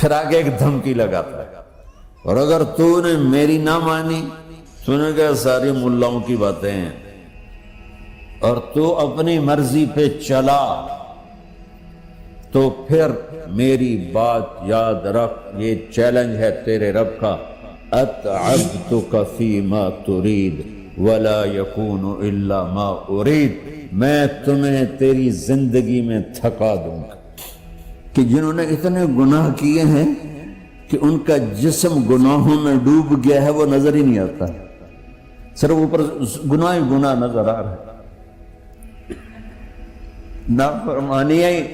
پھر آگے ایک دھمکی لگاتا ہے، اور اگر تو نے میری نہ مانی، تو نے کہا ساری ملاؤں کی باتیں ہیں، اور تو اپنی مرضی پہ چلا، تو پھر میری بات یاد رکھ، یہ چیلنج ہے تیرے رب کا، اتعبتک فیما ترید ولا یکون الا ما ارید، میں تمہیں تیری زندگی میں تھکا دوں گا۔ کہ جنہوں نے اتنے گناہ کیے ہیں کہ ان کا جسم گناہوں میں ڈوب گیا ہے، وہ نظر ہی نہیں آتا، صرف اوپر گناہ ہی گناہ نظر آ رہا ہے،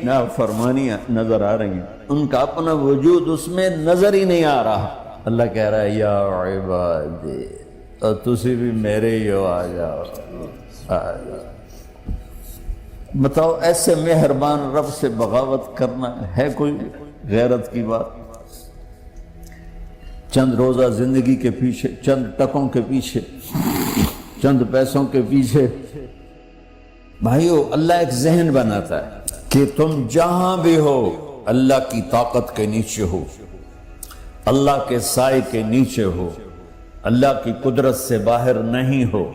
نافرمانیاں نظر آ رہی ہیں، ان کا اپنا وجود اس میں نظر ہی نہیں آ رہا۔ اللہ کہہ رہا ہے یا عبادی، اور تسی بھی میرے ہی ہو، آ جاؤ آ جاؤ۔ بتاؤ ایسے مہربان رب سے بغاوت کرنا ہے کوئی غیرت کی بات؟ چند روزہ زندگی کے پیچھے، چند ٹکوں کے پیچھے، چند پیسوں کے پیچھے، بھائیو اللہ ایک ذہن بناتا ہے کہ تم جہاں بھی ہو اللہ کی طاقت کے نیچے ہو، اللہ کے سائے کے نیچے ہو، اللہ کی قدرت سے باہر نہیں ہو۔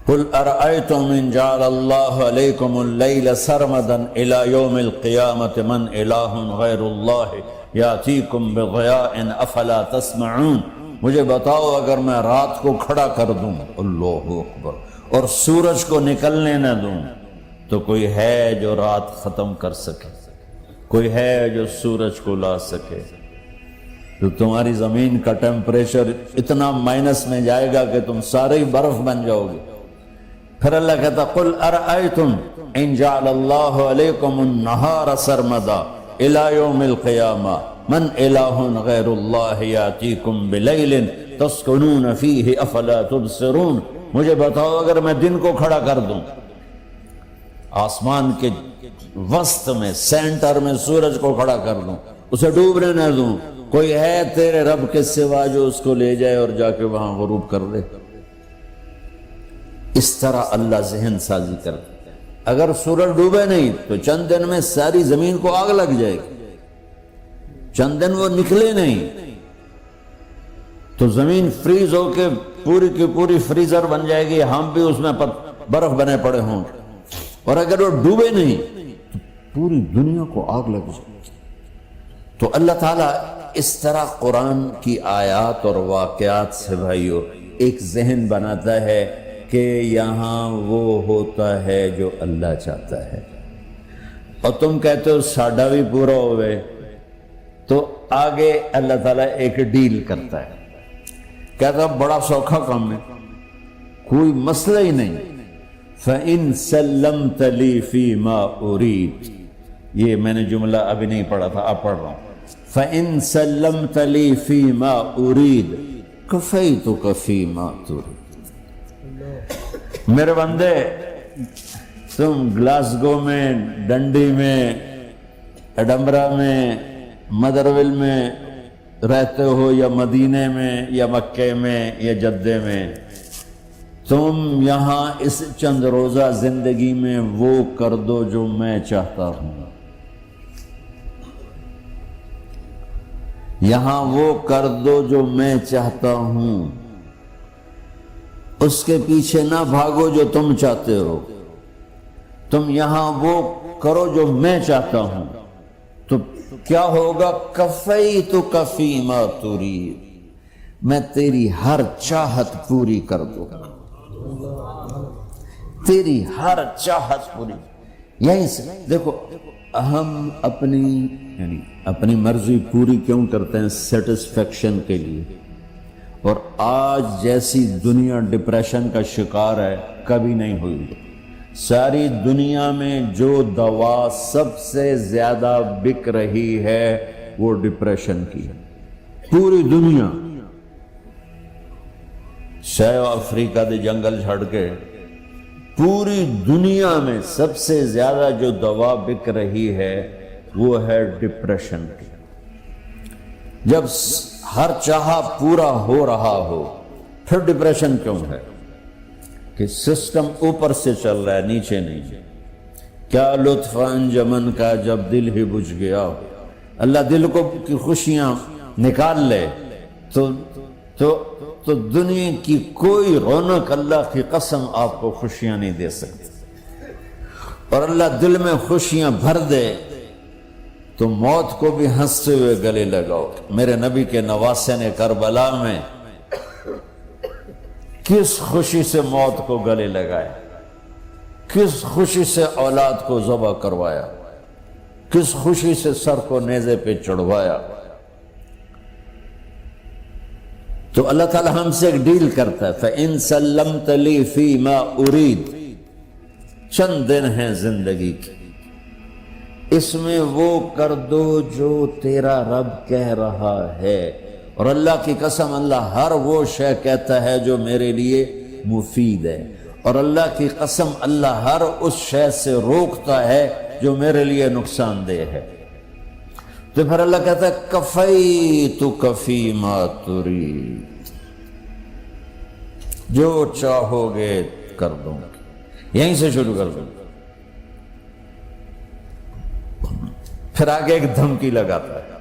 قل ارأيتم ان جعل الله عليكم الليل سرمدا الى يوم القيامة من اله غير الله ياتيكم بضياء افلا تسمعون، مجھے بتاؤ اگر میں رات کو کھڑا کر دوں، اللہ اکبر، اور سورج کو نکلنے نہ دوں، تو کوئی ہے جو رات ختم کر سکے؟ کوئی ہے جو سورج کو لا سکے؟ تو تمہاری زمین کا ٹیمپریچر اتنا مائنس میں جائے گا کہ تم سارے ہی برف بن جاؤ گے۔ پھر اللہ کہتا قل ارأیتم ان جعل اللہ علیکم النہار سرمدا الى یوم القیامہ من الہ غیر اللہ یاتیکم بلیل تسکنون فیہ افلا تبصرون، مجھے بتاؤ اگر میں دن کو کھڑا کر دوں، آسمان کے وسط میں سینٹر میں سورج کو کھڑا کر دوں، اسے ڈوبنے نہ دوں، کوئی ہے تیرے رب کے سوا جو اس کو لے جائے اور جا کے وہاں غروب کر دے؟ اس طرح اللہ ذہن سازی کرتا ہے۔ اگر سورج ڈوبے نہیں تو چند دن میں ساری زمین کو آگ لگ جائے گی، چند دن وہ نکلے نہیں تو زمین فریز ہو کے پوری کی پوری فریزر بن جائے گی، ہم بھی اس میں برف بنے پڑے ہوں گے، اور اگر وہ ڈوبے نہیں تو پوری دنیا کو آگ لگ جائے گی۔ تو اللہ تعالیٰ اس طرح قرآن کی آیات اور واقعات سے بھائیو ایک ذہن بناتا ہے کہ یہاں وہ ہوتا ہے جو اللہ چاہتا ہے، اور تم کہتے ہو ساڈا بھی پورا ہوئے، تو آگے اللہ تعالیٰ ایک ڈیل کرتا ہے، کہتا ہے بڑا سوکھا کام ہے، کوئی مسئلہ ہی نہیں، فَإِن سَلَّمْتَ لِي فِي مَا أُرِيد، یہ میں نے جملہ ابھی نہیں پڑھا تھا، اب پڑھ رہا ہوں، فَإِن سَلَّمْتَ لِي فِي مَا أُرِيد كَفَيْتُكَ فِي مَا تُرِيد۔ میرے بندے، تم گلاسگو میں، ڈنڈی میں، ایڈمبرا میں، مدرویل میں رہتے ہو، یا مدینے میں، یا مکے میں، یا جدے میں، تم یہاں اس چند روزہ زندگی میں وہ کر دو جو میں چاہتا ہوں، یہاں وہ کر دو جو میں چاہتا ہوں، اس کے پیچھے نہ بھاگو جو تم چاہتے ہو، تم یہاں وہ کرو جو میں چاہتا ہوں، تو کیا ہوگا؟ کفیتک فیما ترید، میں تیری ہر چاہت پوری کر دوں گا، تیری ہر چاہت پوری۔ یہی سے دیکھو ہم اپنی مرضی پوری کیوں کرتے ہیں؟ سیٹسفیکشن کے لیے، اور آج جیسی دنیا ڈپریشن کا شکار ہے کبھی نہیں ہوئی۔ ساری دنیا میں جو دوا سب سے زیادہ بک رہی ہے وہ ڈپریشن کی ہے، پوری دنیا، ساؤتھ افریقہ دے جنگل چھڑ کے پوری دنیا میں سب سے زیادہ جو دوا بک رہی ہے وہ ہے ڈپریشن کی۔ جب ہر چاہا پورا ہو رہا ہو پھر ڈپریشن کیوں ہے؟ کہ سسٹم اوپر سے چل رہا ہے، نیچے نہیں۔ کیا لطف انجمن کا جب دل ہی بجھ گیا، اللہ دل کو کی خوشیاں نکال لے تو دنیا کی کوئی رونق اللہ کی قسم آپ کو خوشیاں نہیں دے سکتی، اور اللہ دل میں خوشیاں بھر دے تو موت کو بھی ہنستے ہوئے گلے لگاؤ۔ میرے نبی کے نواسے نے کربلا میں کس خوشی سے موت کو گلے لگایا، کس خوشی سے اولاد کو ذبح کروایا، کس خوشی سے سر کو نیزے پہ چڑھوایا۔ تو اللہ تعالی ہم سے ایک ڈیل کرتا ہے، فَإِن سَلَّمْتَ لِي فِي مَا أُرِيد، چند دن ہیں زندگی کی، اس میں وہ کر دو جو تیرا رب کہہ رہا ہے۔ اور اللہ کی قسم اللہ ہر وہ شے کہتا ہے جو میرے لیے مفید ہے، اور اللہ کی قسم اللہ ہر اس شے سے روکتا ہے جو میرے لیے نقصان دہ ہے۔ تو پھر اللہ کہتا ہے کفیتک فی ما ترید، جو چاہو گے کر دوں گی، یہیں سے شروع کر دوں گا۔ پھر آگے ایک دھمکی لگاتا ہے،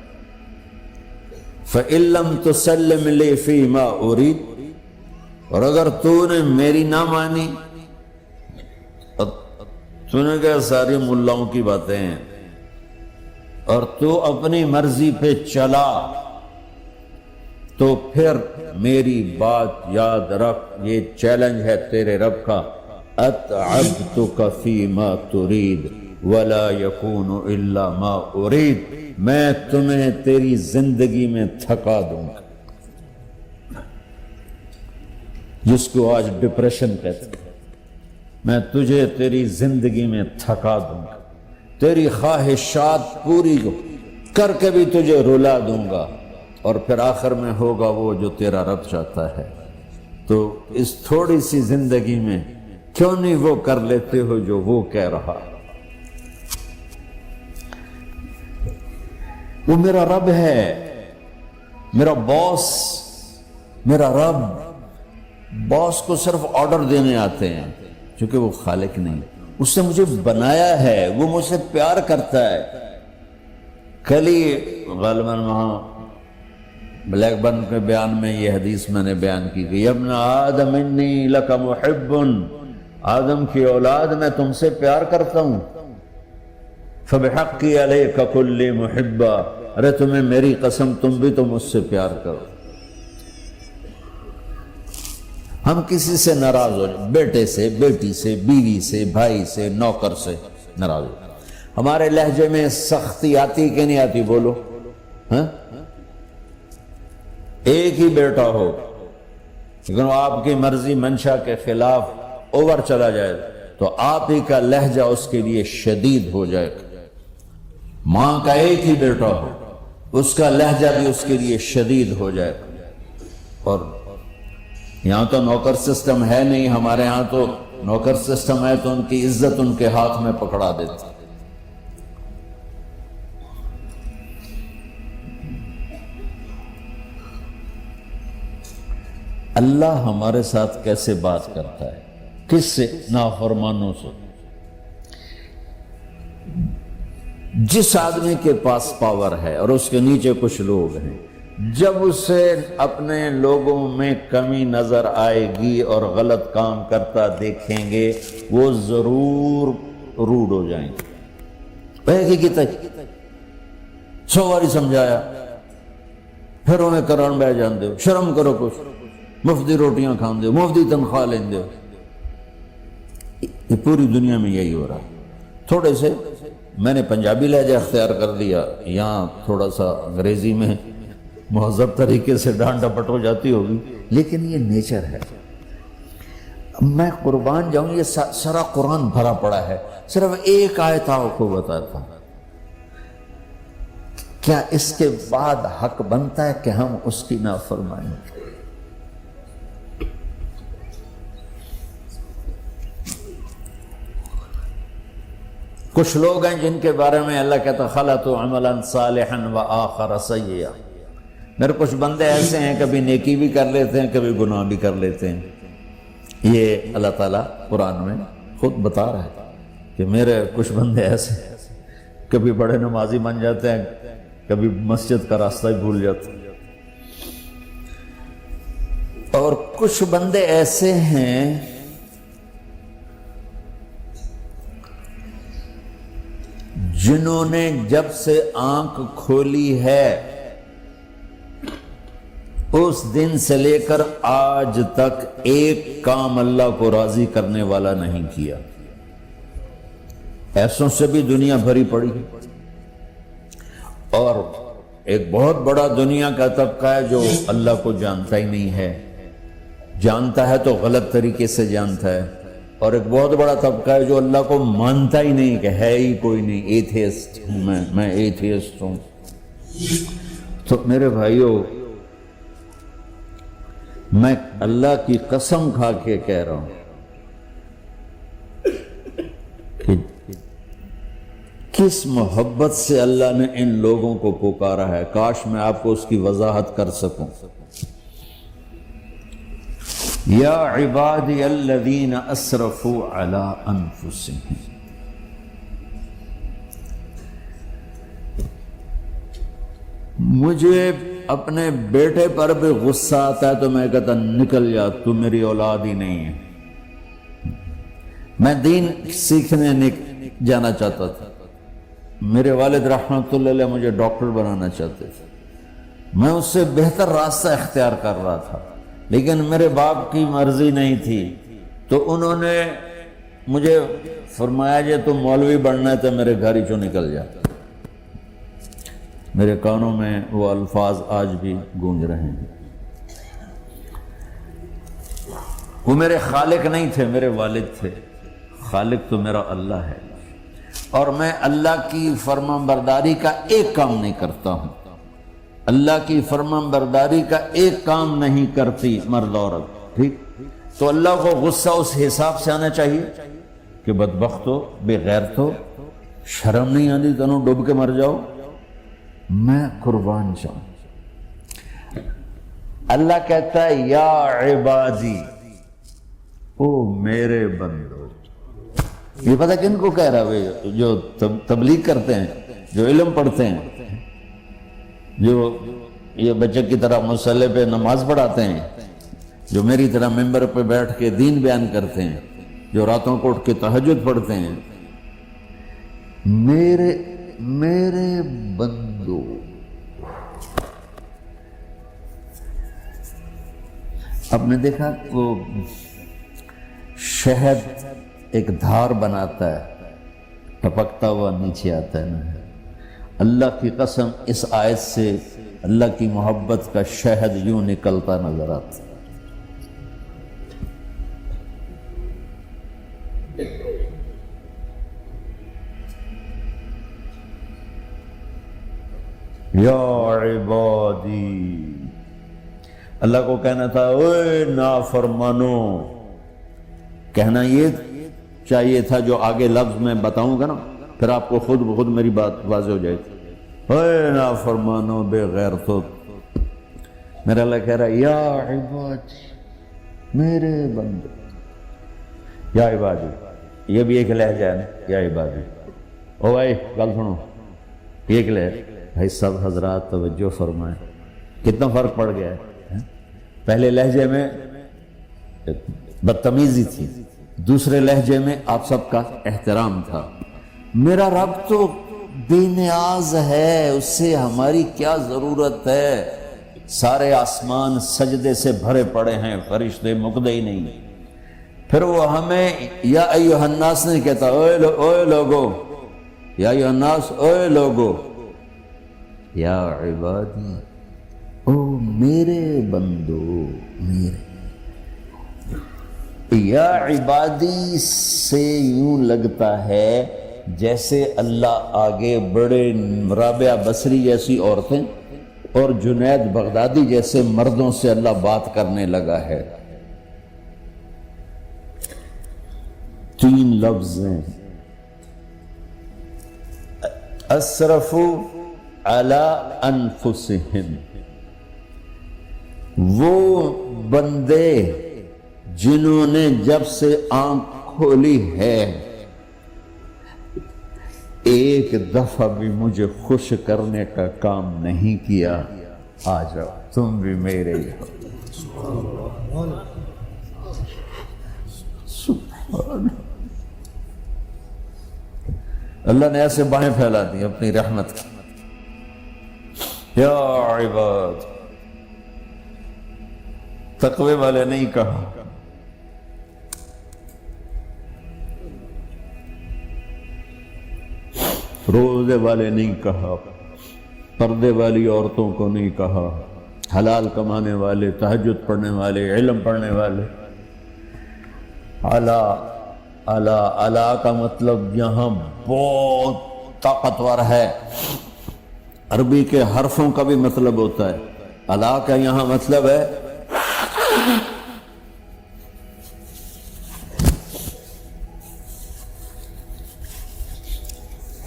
فَإِن لَّمْ تُسَلِّمْ لِي فِي مَا أُرِيدُ، اور اگر تو نے میری نہ مانی، تو نے کہا ساری ملاؤں کی باتیں ہیں، اور تو اپنی مرضی پہ چلا، تو پھر میری بات یاد رکھ، یہ چیلنج ہے تیرے رب کا، أَتْعَبْتُكَ فِي مَا تُرِيدُ وَلَا يَكُونُ إِلَّا مَا أُرِيدُ، میں تمہیں تیری زندگی میں تھکا دوں گا، جس کو آج ڈپریشن کہتے ہیں، میں تجھے تیری زندگی میں تھکا دوں گا، تیری خواہشات پوری کر کے بھی تجھے رلا دوں گا، اور پھر آخر میں ہوگا وہ جو تیرا رب چاہتا ہے۔ تو اس تھوڑی سی زندگی میں کیوں نہیں وہ کر لیتے ہو جو وہ کہہ رہا؟ وہ میرا رب ہے، میرا باس، میرا رب۔ باس کو صرف آرڈر دینے آتے ہیں، چونکہ وہ خالق نہیں، اس نے مجھے بنایا ہے، وہ مجھ سے پیار کرتا ہے۔ کل ہی غالباً وہاں بلیک برن کے بیان میں یہ حدیث میں نے بیان کی کہ ابن آدم انی لک محب، آدم کی اولاد میں تم سے پیار کرتا ہوں، فبحقی علیک کل محبا، ارے تمہیں میری قسم تم بھی تو مجھ سے پیار کرو۔ ہم کسی سے ناراض ہو جائیں، بیٹے سے، بیٹی سے، بیوی سے، بھائی سے، نوکر سے ناراض ہو، ہمارے لہجے میں سختی آتی کہ نہیں آتی؟ بولو ہاں؟ ایک ہی بیٹا ہو لیکن آپ کی مرضی منشا کے خلاف اوور چلا جائے تو آپ ہی کا لہجہ اس کے لیے شدید ہو جائے گا۔ ماں کا ایک ہی بیٹا ہو، اس کا لہجہ بھی اس کے لیے شدید ہو جائے گا۔ اور یہاں تو نوکر سسٹم ہے نہیں، ہمارے ہاں تو نوکر سسٹم ہے تو ان کی عزت ان کے ہاتھ میں پکڑا دیتی۔ اللہ ہمارے ساتھ کیسے بات کرتا ہے؟ کس سے؟ نافرمانوں سے۔ جس آدمی کے پاس پاور ہے اور اس کے نیچے کچھ لوگ ہیں، جب اسے اپنے لوگوں میں کمی نظر آئے گی اور غلط کام کرتا دیکھیں گے، وہ ضرور روڈ ہو جائیں گے۔ ایک ہی کی تک 100 باری سمجھایا، پھر انہیں کران بہ جان دے، شرم کرو، کچھ مفتی روٹیاں کھان دے، مفتی تنخواہ لیں دے۔ یہ پوری دنیا میں یہی ہو رہا ہے۔ تھوڑے سے میں نے پنجابی لہجہ اختیار کر دیا، یہاں تھوڑا سا انگریزی میں مہذب طریقے سے ڈانٹ ڈپٹ ہو جاتی ہوگی، لیکن یہ نیچر ہے۔ میں قربان جاؤں، یہ سارا قرآن بھرا پڑا ہے، صرف ایک آیت آپ کو بتاتا ہوں۔ کیا اس کے بعد حق بنتا ہے کہ ہم اس کی نافرمانی کریں؟ کچھ لوگ ہیں جن کے بارے میں اللہ کہتا خلطوا عملا صالحا وآخر سیئا، میرے کچھ بندے ایسے ہیں کبھی نیکی بھی کر لیتے ہیں، کبھی گناہ بھی کر لیتے ہیں۔ یہ اللہ تعالیٰ قرآن میں خود بتا رہا ہے کہ میرے کچھ بندے ایسے ہیں، کبھی بڑے نمازی بن جاتے ہیں، کبھی مسجد کا راستہ ہی بھول جاتا. اور کچھ بندے ایسے ہیں جنہوں نے جب سے آنکھ کھولی ہے اس دن سے لے کر آج تک ایک کام اللہ کو راضی کرنے والا نہیں کیا. ایسوں سے بھی دنیا بھری پڑی ہے. اور ایک بہت بڑا دنیا کا طبقہ ہے جو اللہ کو جانتا ہی نہیں ہے، جانتا ہے تو غلط طریقے سے جانتا ہے. اور ایک بہت بڑا طبقہ ہے جو اللہ کو مانتا ہی نہیں کہ ہے ہی کوئی نہیں. ایتھیسٹ ہوں میں ایتھیسٹ ہوں. تو میرے بھائیوں، میں اللہ کی قسم کھا کے کہہ رہا ہوں کہ کس محبت سے اللہ نے ان لوگوں کو پکارا ہے، کاش میں آپ کو اس کی وضاحت کر سکوں. یا عبادی الذین اسرفوا علی انفسہم. مجھے اپنے بیٹے پر بھی غصہ آتا ہے تو میں کہتا نکل جا، تو میری اولاد ہی نہیں ہے. میں دین سیکھنے جانا چاہتا تھا. میرے والد رحمۃ اللہ علیہ مجھے ڈاکٹر بنانا چاہتے تھے. میں اس سے بہتر راستہ اختیار کر رہا تھا، لیکن میرے باپ کی مرضی نہیں تھی. تو انہوں نے مجھے فرمایا جی تم مولوی بننا ہے تو میرے گھر ہی چوں نکل جا. میرے کانوں میں وہ الفاظ آج بھی گونج رہے ہیں. وہ میرے خالق نہیں تھے، میرے والد تھے. خالق تو میرا اللہ ہے، اور میں اللہ کی فرمان برداری کا ایک کام نہیں کرتا ہوں. اللہ کی فرمان برداری کا ایک کام نہیں کرتی مرد عورت. ٹھیک، تو اللہ کو غصہ اس حساب سے آنا چاہیے کہ بدبخت ہو، بے غیرت ہو، شرم نہیں آتی تنوں ڈوب کے مر جاؤ. میں قربان جاؤں. اللہ کہتا ہے یا عبادی، او میرے بندو. یہ پتہ کن کو کہہ رہا ہے؟ جو تبلیغ کرتے ہیں، جو علم پڑھتے ہیں، جو یہ بچے کی طرح مصلی پہ نماز پڑھاتے ہیں، جو میری طرح ممبر پہ بیٹھ کے دین بیان کرتے ہیں، جو راتوں کو اٹھ کے تہجد پڑھتے ہیں. میرے بندو، آپ نے دیکھا وہ شہد ایک دھار بناتا ہے، ٹپکتا ہوا نیچے آتا ہے نا. اللہ کی قسم اس آیت سے اللہ کی محبت کا شہد یوں نکلتا نظر آتا. یا عبادی، اللہ کو کہنا تھا اوے نافرمانو. کہنا یہ چاہیے تھا جو آگے لفظ میں بتاؤں گا نا، پھر آپ کو خود بخود میری بات واضح ہو جائے گی. اے نافرمانو، بے غیرتو. میرا اللہ کہہ رہا ہے یا عبادی، میرے بندے. یا عبادی یہ بھی ایک لہجہ ہے نا، یا عبادی. او بھائی گل سنو، ایک لہجہ. بھائی سب حضرات توجہ فرمائیں، کتنا فرق پڑ گیا ہے. پہلے لہجے میں بدتمیزی تھی، دوسرے لہجے میں آپ سب کا احترام تھا. میرا رب تو بے نیاز ہے، اس سے ہماری کیا ضرورت ہے. سارے آسمان سجدے سے بھرے پڑے ہیں، فرشتے مکدے ہی نہیں. پھر وہ ہمیں یا ایھا الناس نہیں کہتا، اوے لوگو، یا ایھا الناس، اوے لوگو. یا عبادی، او میرے بندو، میرے. یا عبادی سے یوں لگتا ہے جیسے اللہ آگے بڑے رابعہ بصری جیسی عورتیں اور جنید بغدادی جیسے مردوں سے اللہ بات کرنے لگا ہے. 3 لفظ ہیں، اسرفوا علی انفسہم. وہ بندے جنہوں نے جب سے آنکھ کھولی ہے ایک دفعہ بھی مجھے خوش کرنے کا کام نہیں کیا، آ جاؤ تم بھی میرے ہی ہو۔ سبحان اللہ نے ایسے باہیں پھیلا دی اپنی رحمت کی۔ یا عباد، تقوی والے نہیں کہا، روزے والے نہیں کہا، پردے والی عورتوں کو نہیں کہا، حلال کمانے والے، تہجد پڑھنے والے، علم پڑھنے والے۔ اعلیٰ اعلیٰ اعلیٰ کا مطلب یہاں بہت طاقتور ہے، عربی کے حرفوں کا بھی مطلب ہوتا ہے۔ اعلیٰ کا یہاں مطلب ہے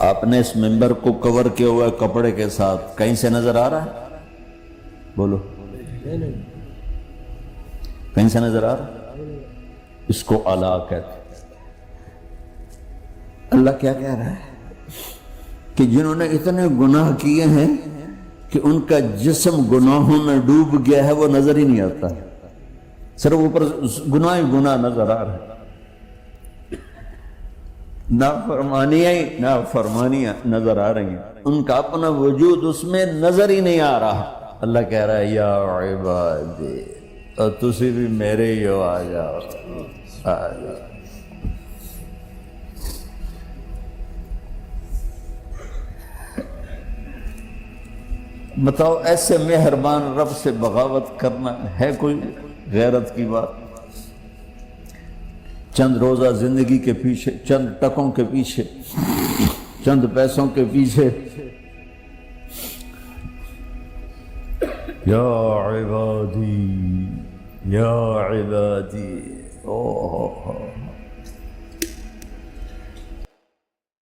آپ نے اس ممبر کو کور کیا ہوا ہے کپڑے کے ساتھ، کہیں سے نظر آ رہا ہے؟ بولو، کہیں سے نظر آ رہا ہے؟ اس کو اعلیٰ کہتے ہیں۔ اللہ کیا کہہ رہا ہے کہ جنہوں نے اتنے گناہ کیے ہیں کہ ان کا جسم گناہوں میں ڈوب گیا ہے، وہ نظر ہی نہیں آتا، صرف اوپر گناہ ہی گناہ نظر آ رہا ہے، نافرمانیاں نظر آ رہی ہیں، ان کا اپنا وجود اس میں نظر ہی نہیں آ رہا۔ اللہ کہہ رہا ہے یا عبادی، اور تسی بھی میرے ہی ہو، آ جاؤ آ جاؤ۔ بتاؤ ایسے مہربان رب سے بغاوت کرنا ہے کوئی غیرت کی بات؟ چند روزہ زندگی کے پیچھے، چند ٹکوں کے پیچھے، چند پیسوں کے پیچھے، یا عبادی یا عبادی، اوہ